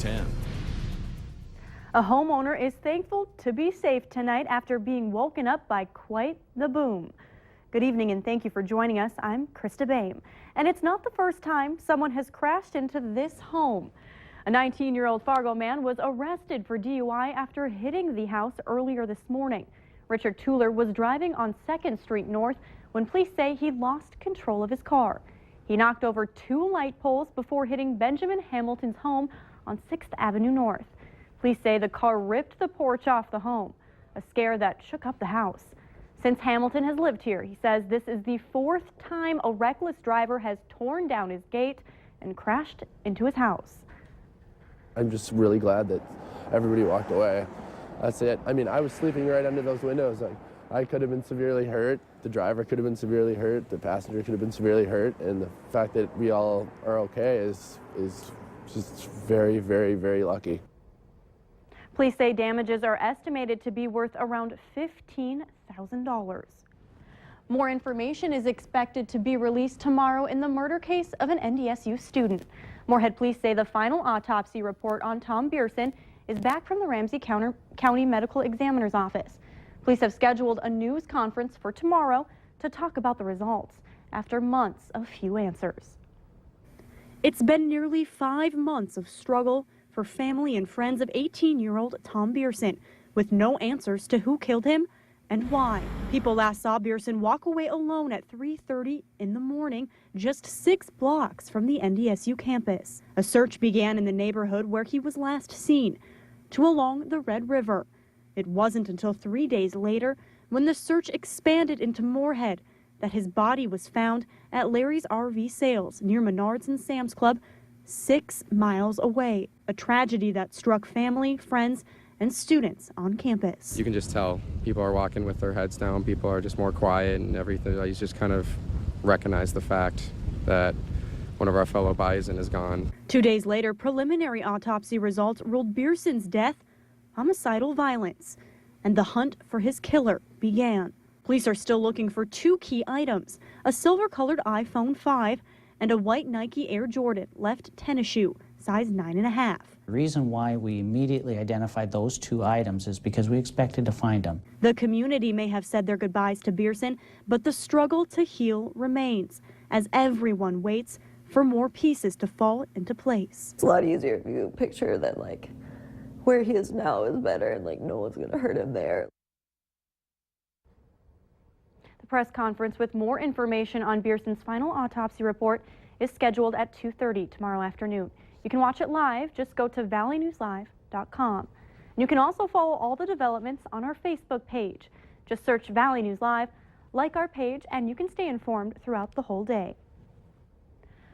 10. A homeowner is thankful to be safe tonight after being woken up by quite the boom. Good evening and thank you for joining us. I'm Krista Boehm. And it's not the first time someone has crashed into this home. A 19-year-old Fargo man was arrested for DUI after hitting the house earlier this morning. Richard Tueller was driving on 2nd Street North when police say he lost control of his car. He knocked over 2 light poles before hitting Benjamin Hamilton's home on 6th Avenue North. Police say the car ripped the porch off the home, a scare that shook up the house. Since Hamilton has lived here, he says this is the 4th time a reckless driver has torn down his gate and crashed into his house. I'm just really glad that everybody walked away. That's it. I mean, I was sleeping right under those windows. I could have been severely hurt. The driver could have been severely hurt. The passenger could have been severely hurt. And the fact that we all are okay is just very, very, very lucky. Police say damages are estimated to be worth around $15,000. More information is expected to be released tomorrow in the murder case of an NDSU student. Moorhead police say the final autopsy report on Tom Pearson is back from the Ramsey County Medical Examiner's Office. Police have scheduled a news conference for tomorrow to talk about the results after months of few answers. It's been nearly 5 months of struggle for family and friends of 18-year-old Tom Pearson, with no answers to who killed him and why. People last saw Pearson walk away alone at 3:30 in the morning, just 6 blocks from the NDSU campus. A search began in the neighborhood where he was last seen, to along the Red River. It wasn't until 3 days later, when the search expanded into Moorhead, that his body was found at Larry's RV Sales near Menards and Sam's Club, 6 miles away. A tragedy that struck family, friends, and students on campus. You can just tell people are walking with their heads down. People are just more quiet and everything. You just kind of recognize the fact that one of our fellow bison is gone. 2 days later, preliminary autopsy results ruled Pearson's death homicidal violence, and the hunt for his killer began. Police are still looking for 2 key items: a silver-colored iPhone 5 and a white Nike Air Jordan left tennis shoe, size 9.5. The reason why we immediately identified those 2 items is because we expected to find them. The community may have said their goodbyes to Pearson, but the struggle to heal remains as everyone waits for more pieces to fall into place. It's a lot easier if you picture that where he is now is better and no one's gonna hurt him there. The press conference with more information on Pearson's final autopsy report is scheduled at 2:30 tomorrow afternoon. You can watch it live. Just go to valleynewslive.com. And you can also follow all the developments on our Facebook page. Just search Valley News Live, like our page, and you can stay informed throughout the whole day.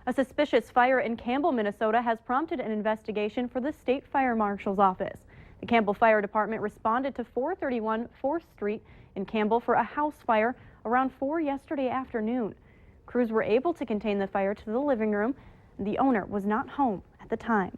A suspicious fire in Campbell, Minnesota has prompted an investigation for the State Fire Marshal's Office. The Campbell Fire Department responded to 431 4th Street in Campbell for a house fire around 4 yesterday afternoon. Crews were able to contain the fire to the living room. The owner was not home at the time.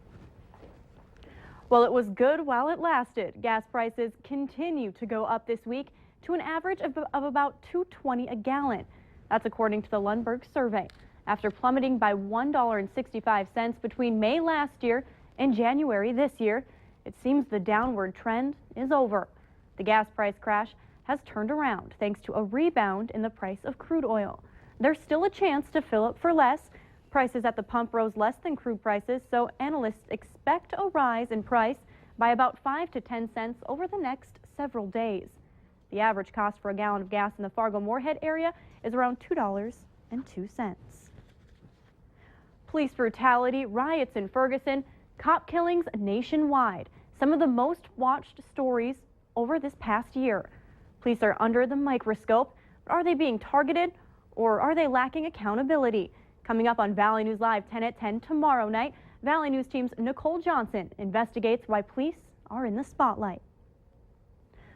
Well, it was good while it lasted. Gas prices continue to go up this week to an average of about $2.20 a gallon. That's according to the Lundberg survey. After plummeting by $1.65 between May last year and January this year, it seems the downward trend is over. The gas price crash has turned around thanks to a rebound in the price of crude oil. There's still a chance to fill up for less. Prices at the pump rose less than crude prices, so analysts expect a rise in price by about 5 to 10 cents over the next several days. The average cost for a gallon of gas in the Fargo-Moorhead area is around $2.02. Police brutality, riots in Ferguson, cop killings nationwide. Some of the most watched stories over this past year. Police are under the microscope. But are they being targeted or are they lacking accountability? Coming up on Valley News Live 10 at 10 tomorrow night, Valley News Team's Nicole Johnson investigates why police are in the spotlight.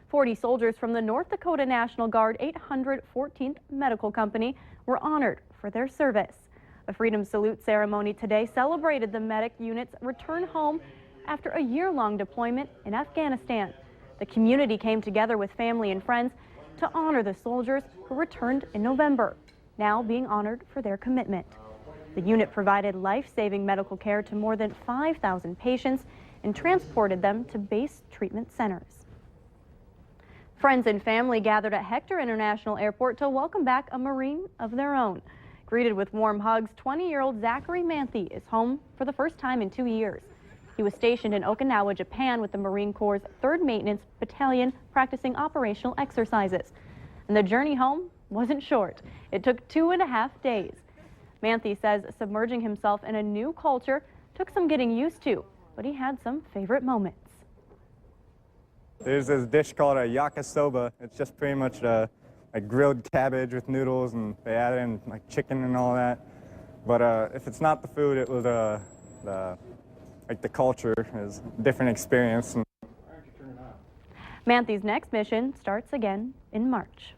40 soldiers from the North Dakota National Guard 814th Medical Company were honored for their service. A Freedom Salute ceremony today celebrated the medic unit's return home after a year-long deployment in Afghanistan. The community came together with family and friends to honor the soldiers who returned in November, now being honored for their commitment. The unit provided life-saving medical care to more than 5,000 patients and transported them to base treatment centers. Friends and family gathered at Hector International Airport to welcome back a Marine of their own. Greeted with warm hugs, 20-year-old Zachary Manthe is home for the first time in 2 years. He was stationed in Okinawa, Japan with the Marine Corps' 3rd Maintenance Battalion practicing operational exercises. And the journey home wasn't short. It took 2.5 days. Manthe says submerging himself in a new culture took some getting used to, but he had some favorite moments. There's this dish called a yakisoba. It's just pretty much like grilled cabbage with noodles, and they add in like chicken and all that. But if it's not the food, it was the culture is a different experience. Manthe's next mission starts again in March.